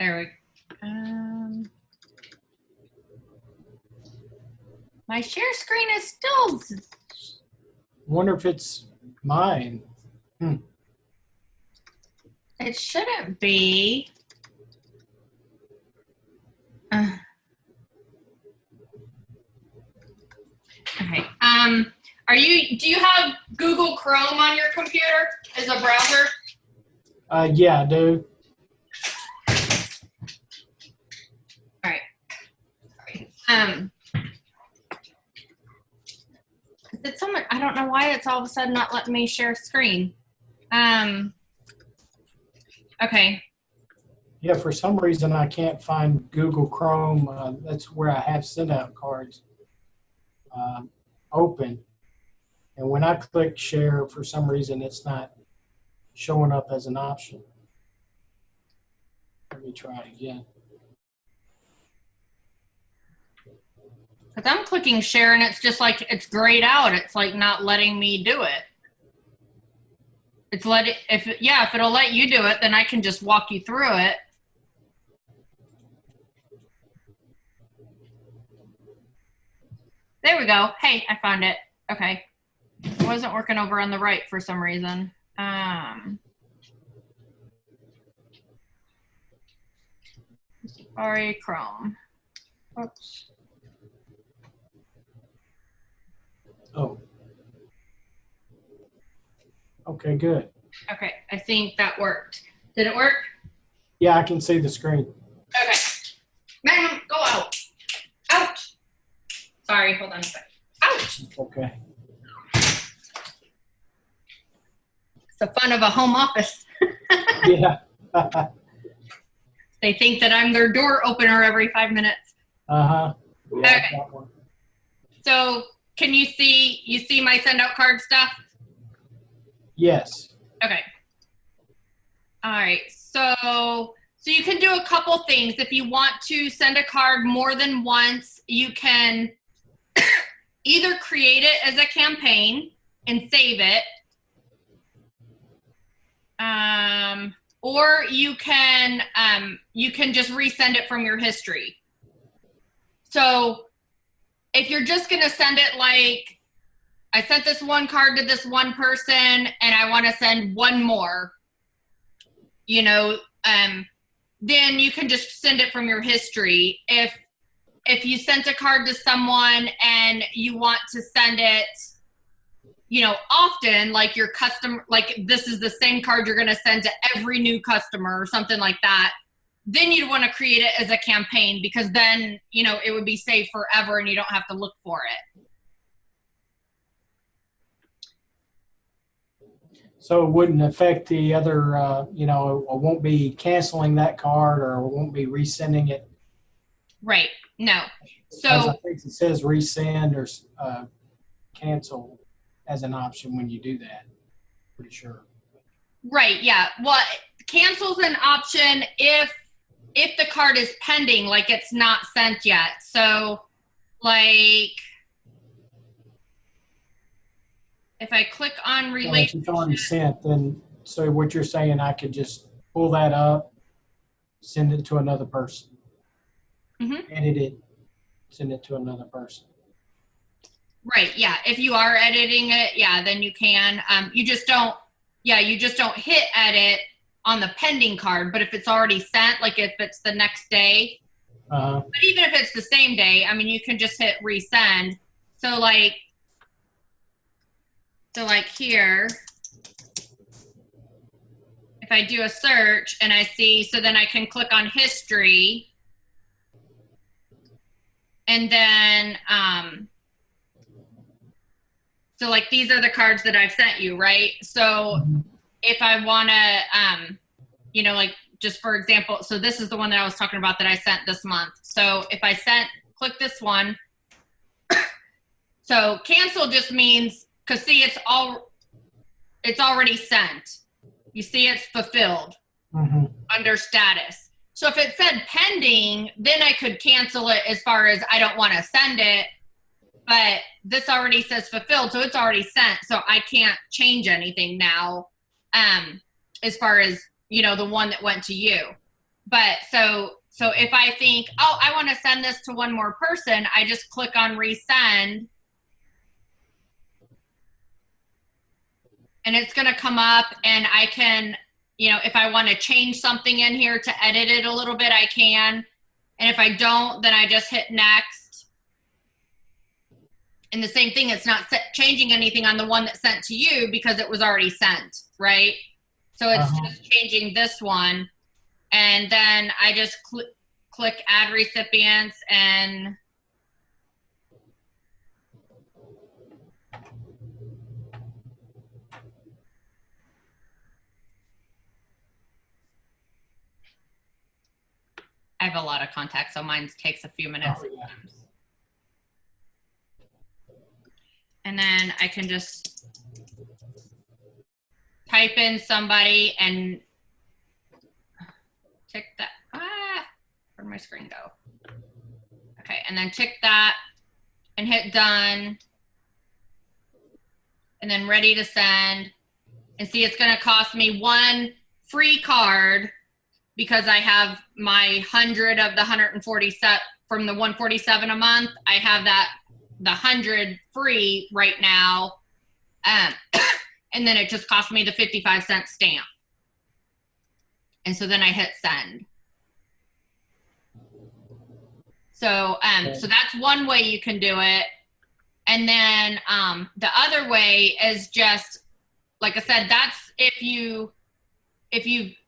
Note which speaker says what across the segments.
Speaker 1: There we go. My share screen is still.
Speaker 2: Wonder if it's mine.
Speaker 1: It shouldn't be. Okay. Do you have Google Chrome on your computer as a browser?
Speaker 2: Yeah, I do.
Speaker 1: All right. It's so much, I don't know why it's all of a sudden not letting me share screen. Okay.
Speaker 2: Yeah, for some reason I can't find Google Chrome. That's where I have sent out cards open. And when I click share, for some reason it's not showing up as an option. Let me try it again.
Speaker 1: Because I'm clicking share and it's just like, it's grayed out. It's like not letting me do it. It's if it'll let you do it, then I can just walk you through it. There we go. Hey, I found it. Okay. It wasn't working over on the right for some reason. Safari Chrome. Oops.
Speaker 2: Oh. Okay, good.
Speaker 1: Okay, I think that worked. Did it work?
Speaker 2: Yeah, I can see the screen.
Speaker 1: Okay. Madam, go out. Out. Sorry, hold on a second. Ouch.
Speaker 2: Okay.
Speaker 1: It's the fun of a home office.
Speaker 2: Yeah.
Speaker 1: They think that I'm their door opener every 5 minutes.
Speaker 2: Uh-huh. Yeah,
Speaker 1: okay. So can you see my send out card stuff?
Speaker 2: Yes.
Speaker 1: Okay. All right. So you can do a couple things. If you want to send a card more than once, you can either create it as a campaign and save it, or you can just resend it from your history. So if you're just going to send it like, I sent this one card to this one person and I want to send one more, then you can just send it from your history. If you sent a card to someone and you want to send it, often, like your customer, like this is the same card you're going to send to every new customer or something like that, then you'd want to create it as a campaign, because then, it would be saved forever and you don't have to look for it.
Speaker 2: So it wouldn't affect the other, I won't be canceling that card or won't be resending it.
Speaker 1: Right. No. So
Speaker 2: I think it says resend or cancel as an option when you do that. Pretty sure.
Speaker 1: Right. Yeah. Well, cancel's an option if the card is pending, like it's not sent yet. So like, if I click on relationship.
Speaker 2: If it's already sent, then so what you're saying, I could just pull that up, send it to another person.
Speaker 1: Mm-hmm.
Speaker 2: Edit it, send it to another person.
Speaker 1: Right. Yeah. If you are editing it, yeah, then you can. You just don't hit edit on the pending card. But if it's already sent, like if it's the next day, but even if it's the same day, I mean, you can just hit resend. So like here, if I do a search and I see, so then I can click on history, and then, so like these are the cards that I've sent you, right? So if I want to, like just for example, so this is the one that I was talking about that I sent this month. So if I click this one, so cancel just means, because see, it's already sent. You see it's fulfilled under status. So if it said pending, then I could cancel it as far as I don't want to send it. But this already says fulfilled, so it's already sent. So I can't change anything now as far as, the one that went to you. but so if I think, oh, I want to send this to one more person, I just click on resend, and it's going to come up, and I can, you know, if I want to change something in here to edit it a little bit, I can. And if I don't, then I just hit next. And the same thing, it's not changing anything on the one that sent to you because it was already sent, right? So it's just changing this one. And then I just click add recipients, and I have a lot of contacts, so mine takes a few minutes. And then I can just type in somebody and tick that. Where'd my screen go? Okay, and then tick that and hit done. And then ready to send. And see, it's going to cost me one free card because I have my 100 of the 147 from the 147 a month. I have that the 100 free right now. And then it just cost me the 55-cent stamp. And so then I hit send. So so that's one way you can do it. And then the other way is just, like I said, that's if you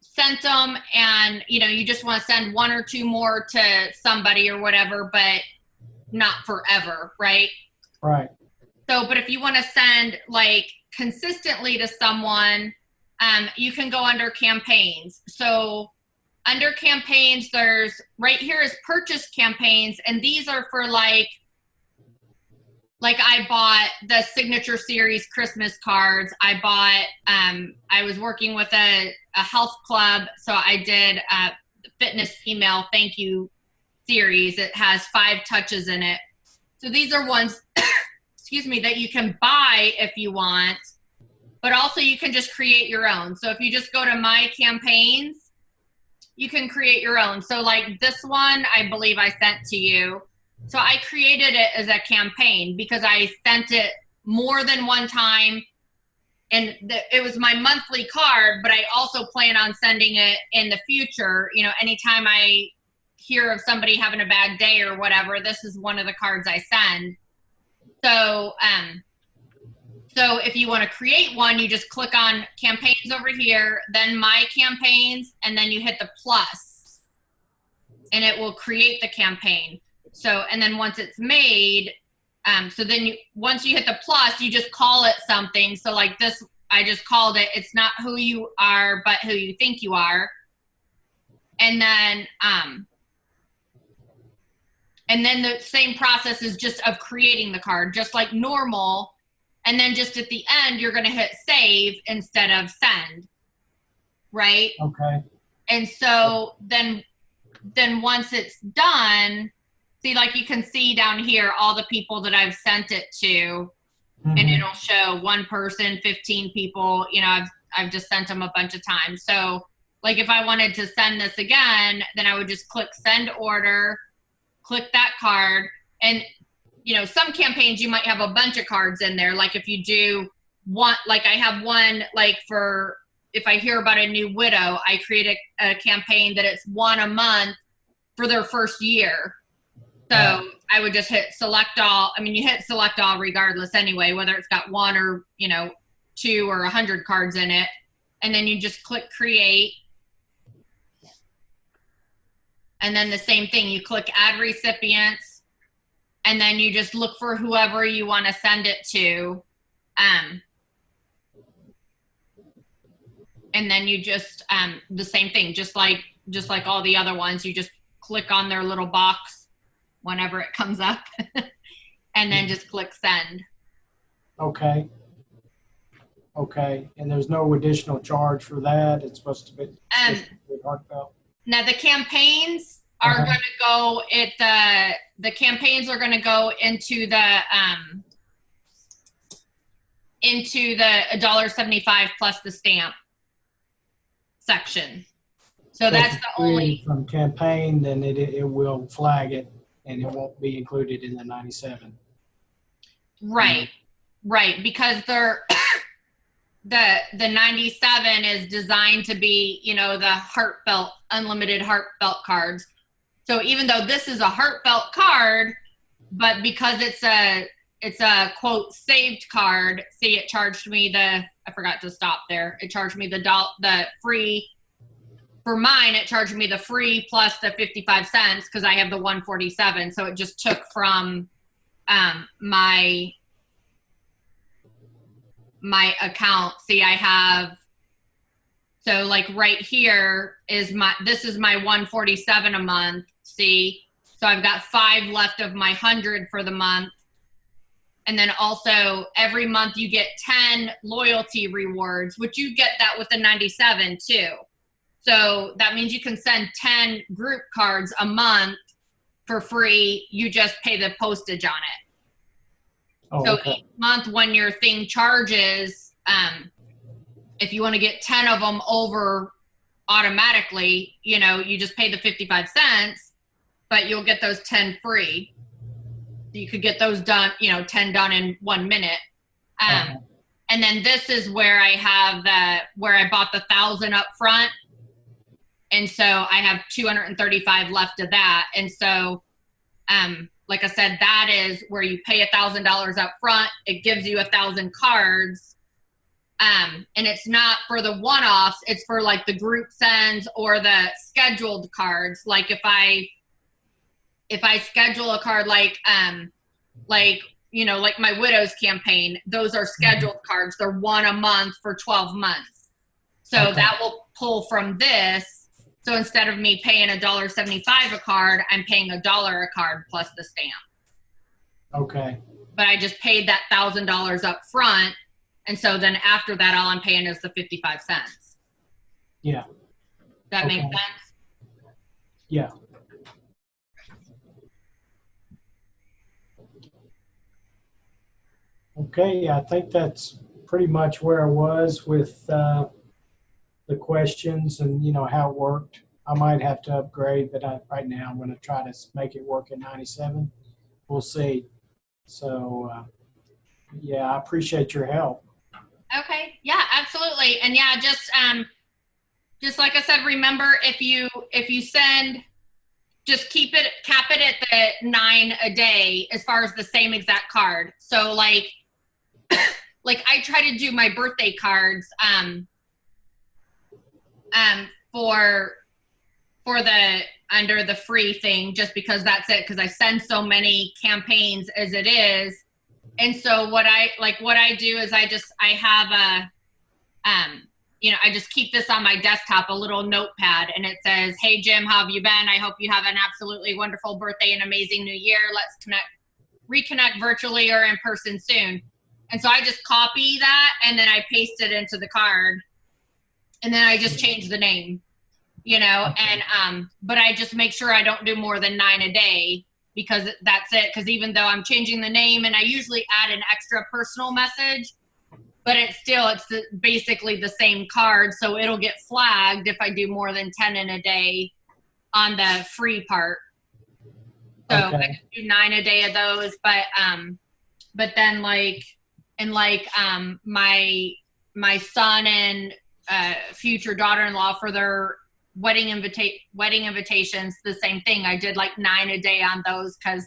Speaker 1: sent them and, you know, you just want to send one or two more to somebody or whatever, but not forever, right?
Speaker 2: Right.
Speaker 1: So, but if you want to send like consistently to someone, you can go under campaigns. So under campaigns, there's right here is purchase campaigns, and these are for like I bought the Signature Series Christmas cards. I bought, I was working with a health club, so I did a fitness email thank you series. It has 5 touches in it. So these are ones, excuse me, that you can buy if you want, but also you can just create your own. So if you just go to my campaigns, you can create your own. So like this one, I believe I sent to you. So I created it as a campaign because I sent it more than one time, and it was my monthly card, but I also plan on sending it in the future. You know, anytime I hear of somebody having a bad day or whatever, this is one of the cards I send. So, so if you want to create one, you just click on campaigns over here, then my campaigns, and then you hit the plus, and it will create the campaign. So, and then once it's made, so then once you hit the plus, you just call it something. So like this, I just called it, it's not who you are, but who you think you are. And then the same process is just of creating the card, just like normal. And then just at the end, you're going to hit save instead of send. Right?
Speaker 2: Okay.
Speaker 1: And so then once it's done, see, like you can see down here, all the people that I've sent it to, and it'll show one person, 15 people, you know, I've just sent them a bunch of times. So like if I wanted to send this again, then I would just click send order, click that card. And, you know, some campaigns you might have a bunch of cards in there. Like if you do one, like I have one, like for, if I hear about a new widow, I create a campaign that it's one a month for their first year. So I would just hit select all. I mean, you hit select all regardless anyway, whether it's got one or, you know, 2 or 100 cards in it. And then you just click create. And then the same thing, you click add recipients, and then you just look for whoever you want to send it to. And then you just, the same thing, just like all the other ones, you just click on their little box whenever it comes up, and then just click send.
Speaker 2: Okay. Okay. And there's no additional charge for that. It's supposed to be heartfelt.
Speaker 1: Now the campaigns are going to go the campaigns are going to go into the $1.75 plus the stamp section. So that's
Speaker 2: if
Speaker 1: the
Speaker 2: it's
Speaker 1: only,
Speaker 2: created from campaign, then it will flag it and it won't be included in the 97.
Speaker 1: right, right, because they're, the 97 is designed to be, you know, the heartfelt, unlimited heartfelt cards. So even though this is a heartfelt card, but because it's a quote saved card, see, it charged me the, I forgot to stop there. It charged me the free, for mine, it charged me the free plus the 55 cents because I have the 147. So it just took from my account. See, I have, so like right here is this is my 147 a month. See, so I've got 5 left of my 100 for the month. And then also every month you get 10 loyalty rewards, which you get that with the 97 too. So that means you can send 10 group cards a month for free. You just pay the postage on it.
Speaker 2: Oh,
Speaker 1: So
Speaker 2: okay.
Speaker 1: each month when your thing charges, if you want to get 10 of them over automatically, you know, you just pay the 55 cents, but you'll get those 10 free. So you could get those done, you know, 10 done in 1 minute. And then this is where I have where I bought the 1,000 up front. And so I have 235 left of that. And so, like I said, that is where you pay $1,000 up front. It gives you 1,000 cards. And it's not for the one-offs. It's for like the group sends or the scheduled cards. Like if I schedule a card, like, you know, like my widow's campaign, those are scheduled cards. They're 1 a month for 12 months. So that will pull from this. So instead of me paying $1.75 a card, I'm paying $1 a card plus the stamp.
Speaker 2: Okay.
Speaker 1: But I just paid that $1,000 up front. And so then after that, all I'm paying is the 55 cents.
Speaker 2: Yeah.
Speaker 1: That makes sense?
Speaker 2: Yeah. Okay, I think that's pretty much where I was with the questions and, you know, how it worked. I might have to upgrade, but right now I'm going to try to make it work in 97. We'll see. So, yeah, I appreciate your help.
Speaker 1: Okay. Yeah, absolutely. And yeah, just like I said, remember if you send, just cap it at the 9 a day as far as the same exact card. So like I try to do my birthday cards for the under the free thing, just because that's it, because I send so many campaigns as it is. And so what I do is I have a you know, I just keep this on my desktop, a little notepad, and it says, "Hey Jim, how have you been? I hope you have an absolutely wonderful birthday and amazing new year. Let's reconnect virtually or in person soon." And so I just copy that and then I paste it into the card, and then I just change the name, you know, and but I just make sure I don't do more than 9 a day, because that's it. Because even though I'm changing the name, and I usually add an extra personal message, but it's basically the same card, so it'll get flagged if I do more than 10 in a day on the free part. So I can do 9 a day of those, but then my son and future daughter-in-law, for their wedding invitations, the same thing. I did like 9 a day on those because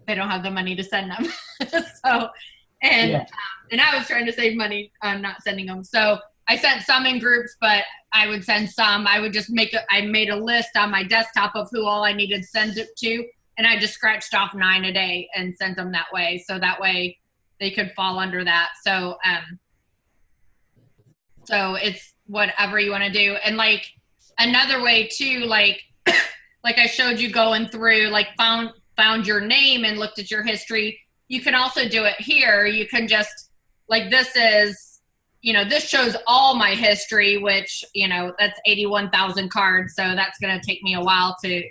Speaker 1: they don't have the money to send them. So, and I was trying to save money on not sending them. So I sent some in groups, but I would send some. I would just I made a list on my desktop of who all I needed to send it to. And I just scratched off 9 a day and sent them that way. So that way they could fall under that. So, so it's whatever you want to do. And like another way too, like I showed you going through, like found your name and looked at your history. You can also do it here. You can just, like, this is, you know, this shows all my history, which, you know, that's 81,000 cards. So that's going to take me a while to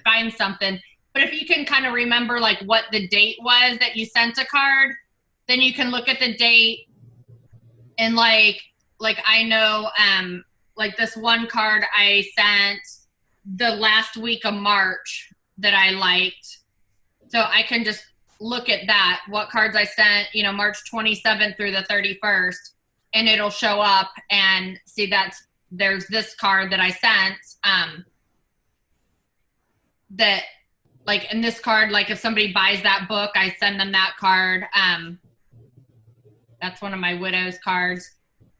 Speaker 1: find something. But if you can kind of remember like what the date was that you sent a card, then you can look at the date and like I know like this one card I sent the last week of March that I liked. So I can just look at that, what cards I sent, you know, March 27th through the 31st, and it'll show up and see there's this card that I sent, that like in this card, like if somebody buys that book, I send them that card. That's one of my widow's cards.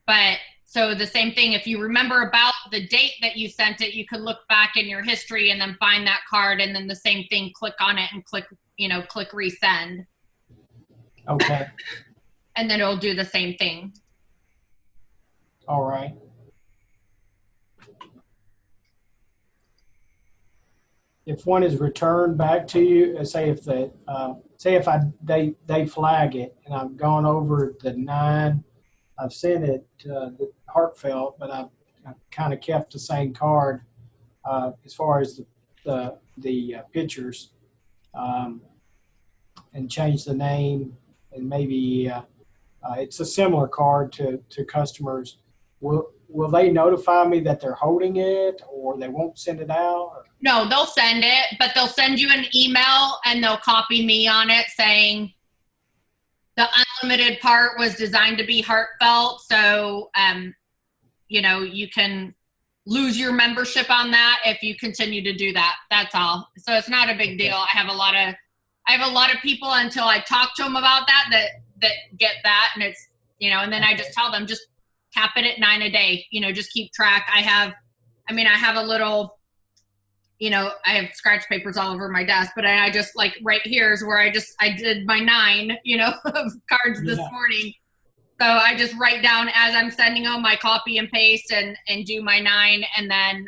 Speaker 1: But so the same thing, if you remember about the date that you sent it, you could look back in your history and then find that card, and then the same thing, click on it and click resend.
Speaker 2: Okay.
Speaker 1: And then it'll do the same thing.
Speaker 2: All right. If one is returned back to you, say if they flag it and I've gone over the 9, I've sent it the heartfelt, but I've kind of kept the same card as far as the pictures, and changed the name, and maybe it's a similar card to customers. Will they notify me that they're holding it, or they won't send it out? Or?
Speaker 1: No, they'll send it, but they'll send you an email and they'll copy me on it saying the unlimited part was designed to be heartfelt. So, you know, you can lose your membership on that if you continue to do that. That's all. So it's not a big deal. I have a lot of people, until I talk to them about that get that. And it's, you know, and then I just tell them, just cap it at 9 a day, you know, just keep track. I have a little, you know, I have scratch papers all over my desk, but I just like right here is where I did my 9, you know, of cards this morning. So I just write down as I'm sending them, I copy and paste and do my 9. And then,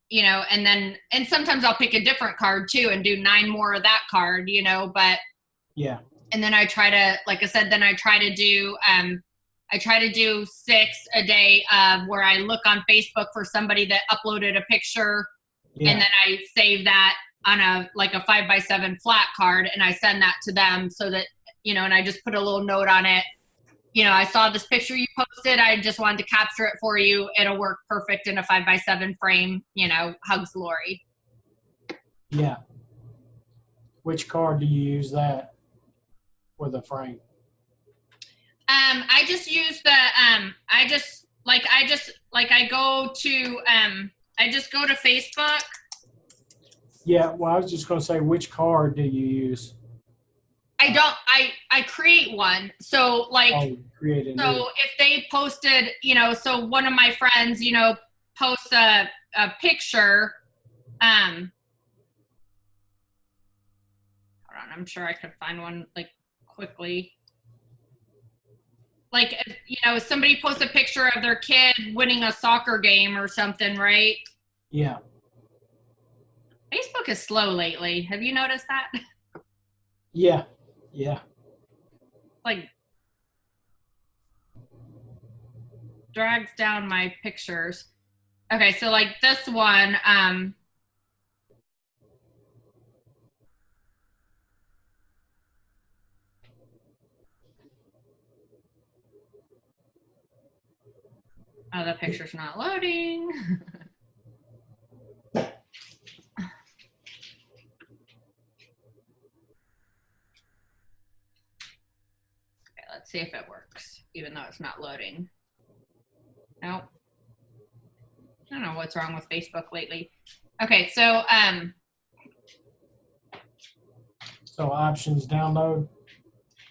Speaker 1: you know, and sometimes I'll pick a different card too and do 9 more of that card, you know, but
Speaker 2: yeah.
Speaker 1: And then I try to, like I said, I try to do 6 a day where I look on Facebook for somebody that uploaded a picture, and then I save that on a 5x7 flat card, and I send that to them so that, you know, and I just put a little note on it. You know, I saw this picture you posted. I just wanted to capture it for you. It'll work perfect in a 5x7 frame. You know, hugs, Lori.
Speaker 2: Yeah. Which card do you use that for the frame?
Speaker 1: I just use the I just go to Facebook.
Speaker 2: Yeah, well, I was just going to say, which card do you use?
Speaker 1: I create one. So if they posted, you know, so one of my friends, you know, posts a picture, hold on, I'm sure I could find one like quickly. Like, you know, somebody posts a picture of their kid winning a soccer game or something, right?
Speaker 2: Yeah.
Speaker 1: Facebook is slow lately. Have you noticed that?
Speaker 2: Yeah. Yeah.
Speaker 1: Like, drags down my pictures. Okay, so like this one, oh, the picture's not loading. Okay, let's see if it works, even though it's not loading. Nope. I don't know what's wrong with Facebook lately. Okay, so
Speaker 2: options, download.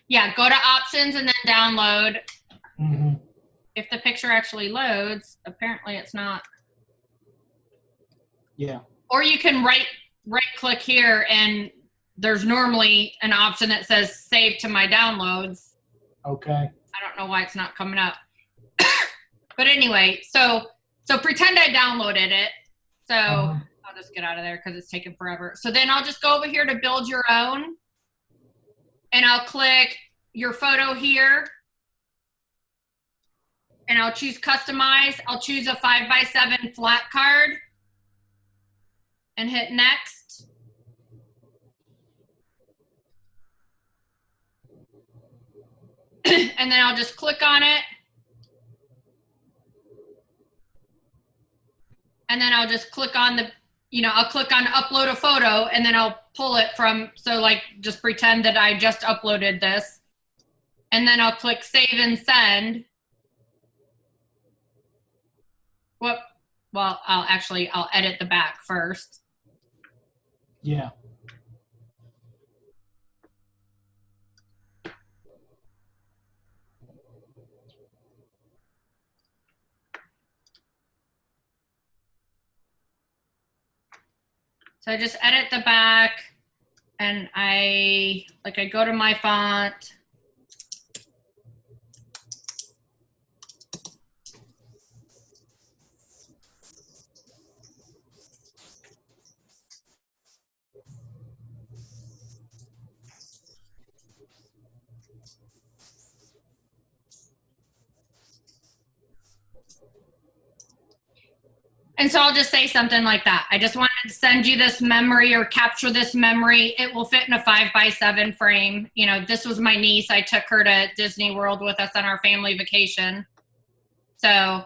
Speaker 1: Yeah, go to options and then download.
Speaker 2: Mm-hmm.
Speaker 1: If the picture actually loads, apparently it's not.
Speaker 2: Yeah.
Speaker 1: Or you can right click here, and there's normally an option that says save to my downloads.
Speaker 2: Okay.
Speaker 1: I don't know why it's not coming up. But anyway, so pretend I downloaded it. So I'll just get out of there because it's taking forever. So then I'll just go over here to build your own, and I'll click your photo here, and I'll choose customize. I'll choose a 5x7 flat card and hit next. And then I'll just click on it. and then I'll just click on the, I'll click on upload a photo, and then I'll pull it from, so like just pretend that I just uploaded this, and then I'll click save and send. Whoop. Well, I'll edit the back first.
Speaker 2: Yeah.
Speaker 1: So I just edit the back, and I go to my font. And so I'll just say something like that. I just wanted to send you this memory or capture this memory. It will fit in a 5x7 frame. This was my niece. I took her to Disney World with us on our family vacation. So,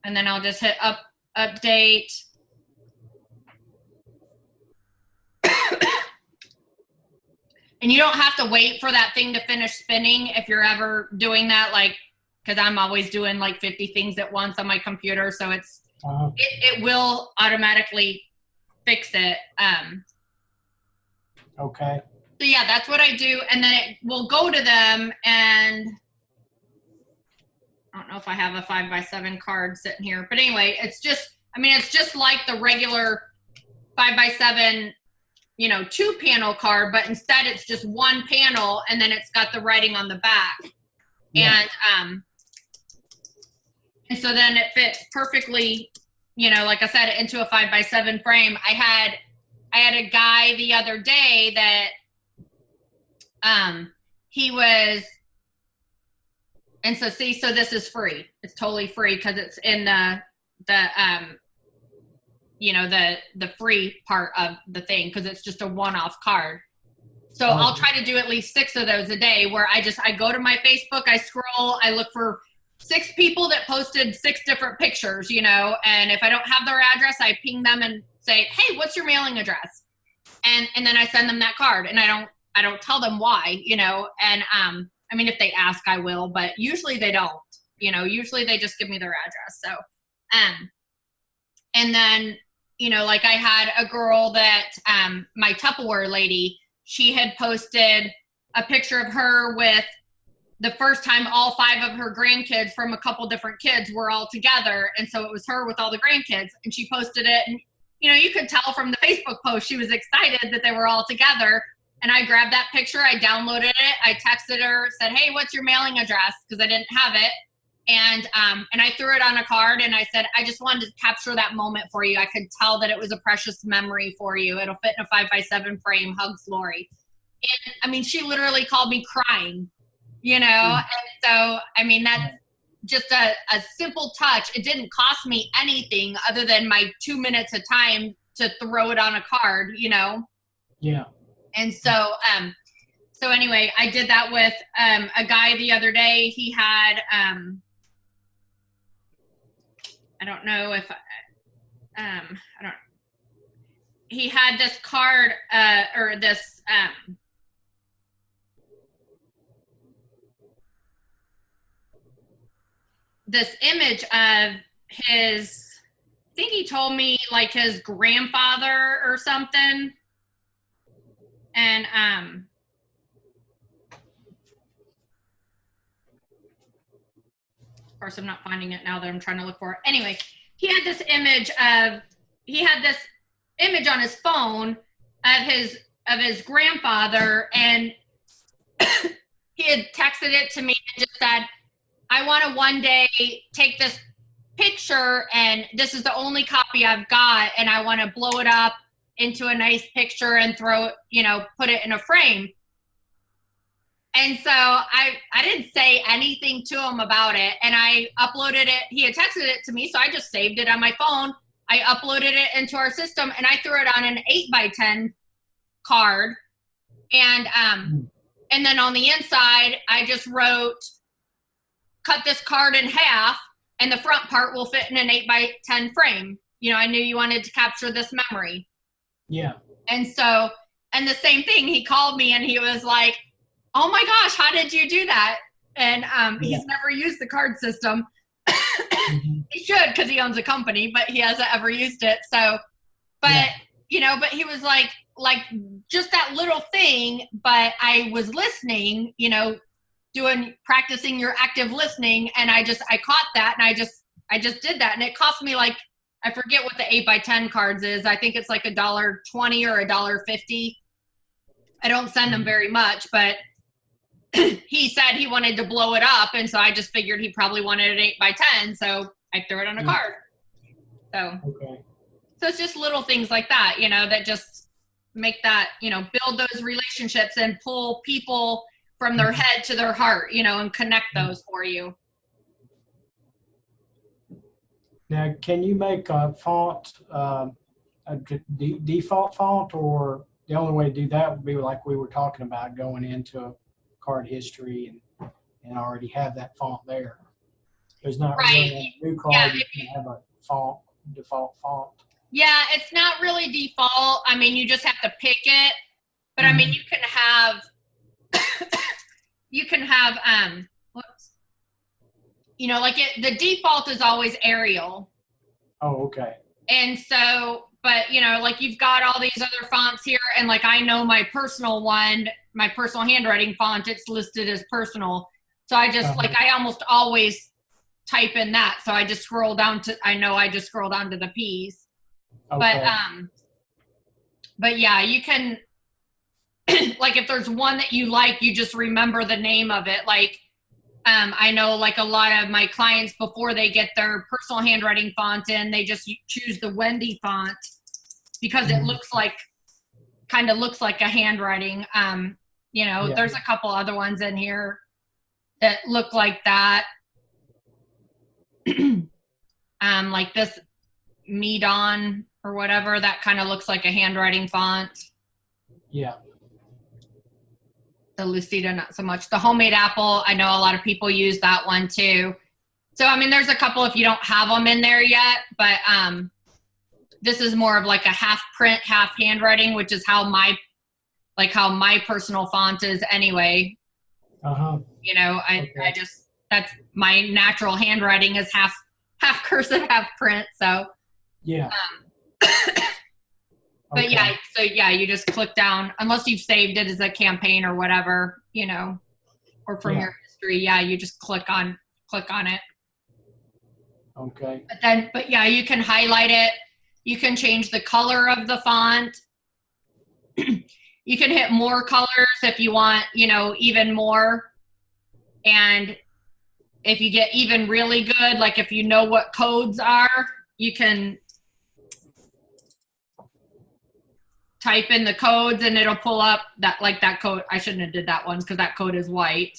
Speaker 1: and then I'll just hit update. And you don't have to wait for that thing to finish spinning if you're ever doing that, because I'm always doing 50 things at once on my computer. So it will automatically fix it.
Speaker 2: Okay.
Speaker 1: So yeah, that's what I do. And then it will go to them, and I don't know if I have a 5x7 card sitting here, but anyway, it's just like the regular 5x7, 2-panel card, but instead it's just one panel, and then it's got the writing on the back. Yeah. And so then it fits perfectly, like I said, into a 5x7 frame. I had a guy the other day that he was, and so this is free. It's totally free because it's in the free part of the thing, because it's just a one-off card. So I'll try to do at least 6 of those a day, where I go to my Facebook, I scroll, I look for 6 people that posted 6 different pictures, and if I don't have their address, I ping them and say, hey, what's your mailing address? And then I send them that card, and I don't tell them why, and if they ask, I will, but usually they don't, usually they just give me their address. So, and then, I had a girl that, my Tupperware lady, she had posted a picture of her with the first time all 5 of her grandkids from a couple different kids were all together. And so it was her with all the grandkids, and she posted it. And, you could tell from the Facebook post, she was excited that they were all together. And I grabbed that picture, I downloaded it, I texted her, said, hey, what's your mailing address? Because I didn't have it. And I threw it on a card, and I said, I just wanted to capture that moment for you. I could tell that it was a precious memory for you. It'll fit in a 5x7 frame. Hugs, Lori. And she literally called me crying, and so, that's just a simple touch. It didn't cost me anything other than my 2 minutes of time to throw it on a card,
Speaker 2: Yeah.
Speaker 1: And so, so anyway, I did that with a guy the other day. He had, I don't know if, he had this card, or this, this image of his, I think he told me his grandfather or something. And, of course, I'm not finding it now that I'm trying to look for it. Anyway, he had this image on his phone of his grandfather, and he had texted it to me and just said, I want to one day take this picture, and this is the only copy I've got, and I want to blow it up into a nice picture and throw it, put it in a frame. And so I didn't say anything to him about it, and I uploaded it. He had texted it to me, so I just saved it on my phone. I uploaded it into our system, and I threw it on an 8x10 card. And then on the inside, I just wrote, cut this card in half and the front part will fit in an 8x10 frame. You know, I knew you wanted to capture this memory.
Speaker 2: Yeah.
Speaker 1: And so, and the same thing, he called me and he was like, oh my gosh, how did you do that? And he's never used the card system. He should, because he owns a company, but he hasn't ever used it. So, but, you know, but he was like just that little thing, but I was listening, you know, practicing your active listening. And I caught that, and I just did that. And it cost me like, I forget what the 8x10 cards is. I think it's like $1.20 or $1.50. I don't send them very much, but he said he wanted to blow it up. And so I just figured he probably wanted an 8x10. So I threw it on a card. So, so it's just little things like that, you know, that just make that, you know, build those relationships and pull people from their head to their heart, you know, and connect those for you.
Speaker 2: Now, can you make a font a default font, or the only way to do that would be like we were talking about, going into a card history and already have that font there? There's not really a new card you can have a default font.
Speaker 1: Yeah, it's not really default. I mean, you just have to pick it. But I mean, you can have whoops. You know, like the default is always Arial.
Speaker 2: Oh, okay.
Speaker 1: And so, but you know, like you've got all these other fonts here, and like I know my personal one, my personal handwriting font, it's listed as personal. So I just like, I almost always type in that. So I just scroll down to, I just scroll down to the P's. Okay. But yeah, you can, like if there's one that you like, you just remember the name of it. Like, I know like a lot of my clients, before they get their personal handwriting font in, they just choose the Wendy font because it looks like, kind of looks like a handwriting. You know, there's a couple other ones in here that look like that. Like this Medon or whatever, that kind of looks like a handwriting font.
Speaker 2: Yeah.
Speaker 1: The Lucida, not so much. The Homemade Apple, I know a lot of people use that one too. So, I mean, there's a couple if you don't have them in there yet, but this is more of like a half print, half handwriting, which is how my personal font is anyway. You know, I just, that's my natural handwriting is half cursive, half print. So,
Speaker 2: yeah.
Speaker 1: But yeah, so yeah, you just click down, unless you've saved it as a campaign or whatever, you know, or from your history. Yeah, you just click on it.
Speaker 2: Okay.
Speaker 1: But yeah, you can highlight it. You can change the color of the font. You can hit more colors if you want, you know, even more. And if you get even really good, like if you know what codes are, you can type in the codes and it'll pull up that, like that code. I shouldn't have did that one because that code is white.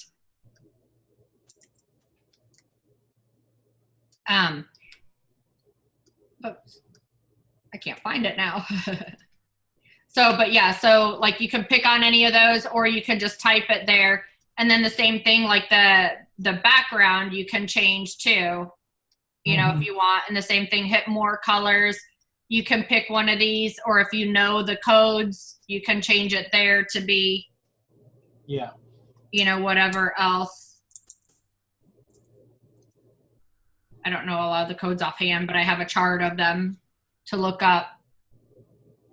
Speaker 1: Oops, I can't find it now. So, but yeah, so like you can pick on any of those, or you can just type it there. And then the same thing, like the background you can change too, you know, if you want. And the same thing, hit more colors. You can pick one of these, or if you know the codes, you can change it there to be, you know, whatever else. I don't know a lot of the codes offhand, but I have a chart of them to look up.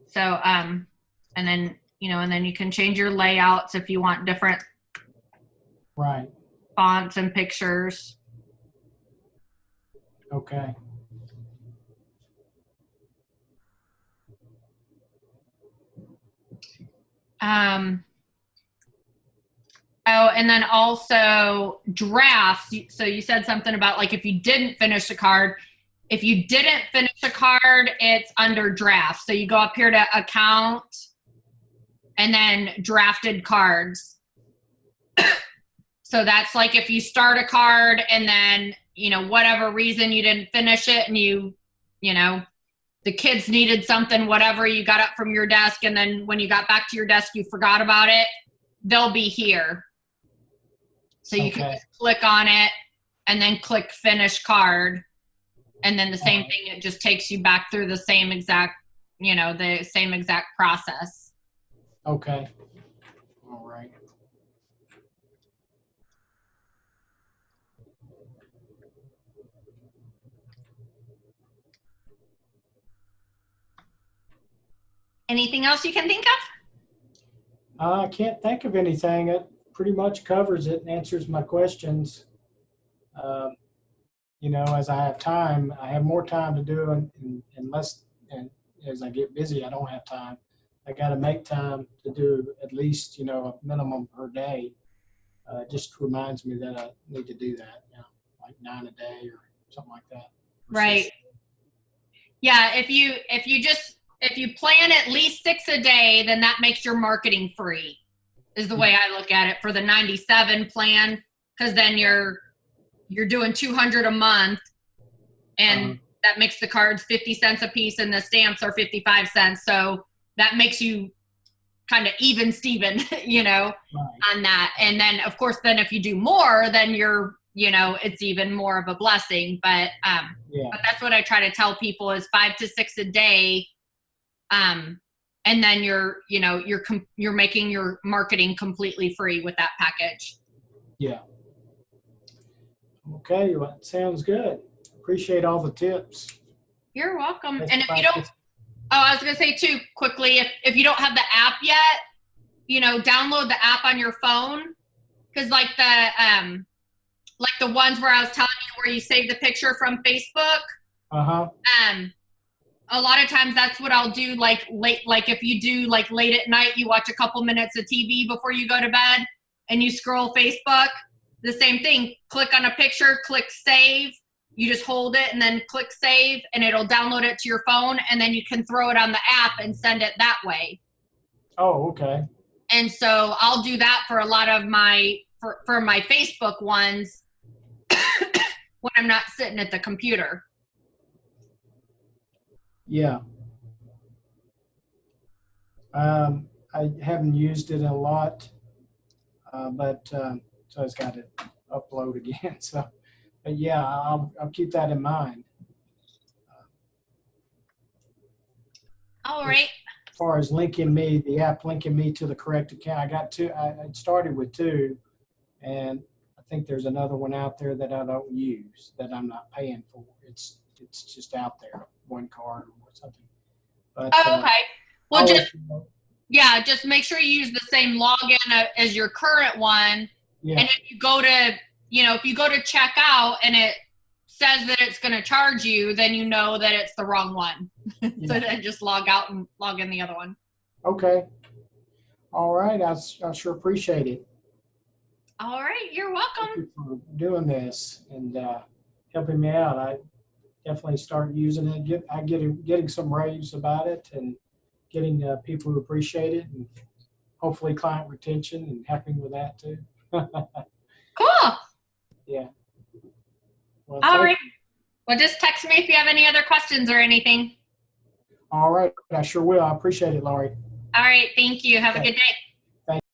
Speaker 1: So, and then, you know, and then you can change your layouts if you want different fonts and pictures.
Speaker 2: Okay.
Speaker 1: Oh, and then also drafts. So you said something about like if you didn't finish a card. If you didn't finish a card, it's under drafts. So you go up here to account and then drafted cards. So that's like if you start a card and then, you know, whatever reason you didn't finish it, and you know, the kids needed something, whatever, you got up from your desk, and then when you got back to your desk, you forgot about it, they'll be here. So you can just click on it and then click finish card. And then the same thing, it just takes you back through the same exact, the same exact process.
Speaker 2: Okay. All right.
Speaker 1: Anything else you can think of?
Speaker 2: I can't think of anything. It pretty much covers it and answers my questions. As I have time, I have more time to do, and less. And as I get busy, I don't have time. I got to make time to do at least, a minimum per day. Just reminds me that I need to do that, like 9 a day or something like that.
Speaker 1: Right. Yeah. If you plan at least 6 a day, then that makes your marketing free, is the way I look at it for the 97 plan. Cause then you're doing 200 a month, and that makes the cards 50 cents a piece and the stamps are 55 cents. So that makes you kind of even Steven,
Speaker 2: Right.
Speaker 1: on that. And then of course, then if you do more, then it's even more of a blessing. But that's what I try to tell people is 5 to 6 a day. And then you're making your marketing completely free with that package.
Speaker 2: Yeah. Okay. Well, that sounds good. Appreciate all the tips.
Speaker 1: You're welcome. And if you don't, I was going to say too quickly, if you don't have the app yet, download the app on your phone. Cause like the ones where I was telling you where you save the picture from Facebook. A lot of times that's what I'll do. Like if you do like late at night, you watch a couple minutes of TV before you go to bed and you scroll Facebook, the same thing, click on a picture, click save. You just hold it and then click save and it'll download it to your phone, and then you can throw it on the app and send it that way.
Speaker 2: Oh, okay.
Speaker 1: And so I'll do that for a lot of for my Facebook ones when I'm not sitting at the computer.
Speaker 2: Yeah. I haven't used it a lot, but so it's got to upload again. So, but yeah, I'll keep that in mind.
Speaker 1: All right.
Speaker 2: As far as the app linking me to the correct account, I got two. I started with 2, and I think there's another one out there that I don't use, that I'm not paying for. It's just out there, one card or something. But,
Speaker 1: okay. Well, just make sure you use the same login as your current one.
Speaker 2: Yeah.
Speaker 1: And if you go to check out and it says that it's going to charge you, then you know that it's the wrong one. So then just log out and log in the other one.
Speaker 2: Okay. All right. I sure appreciate it.
Speaker 1: All right. You're welcome.
Speaker 2: Thank you for doing this and helping me out. I definitely start using it. Getting some raves about it, and getting people who appreciate it, and hopefully client retention and helping with that too.
Speaker 1: Cool.
Speaker 2: Yeah. Well,
Speaker 1: all right. Well, just text me if you have any other questions or anything.
Speaker 2: All right. I sure will. I appreciate it, Laurie.
Speaker 1: All right. Thank you. Have a good day.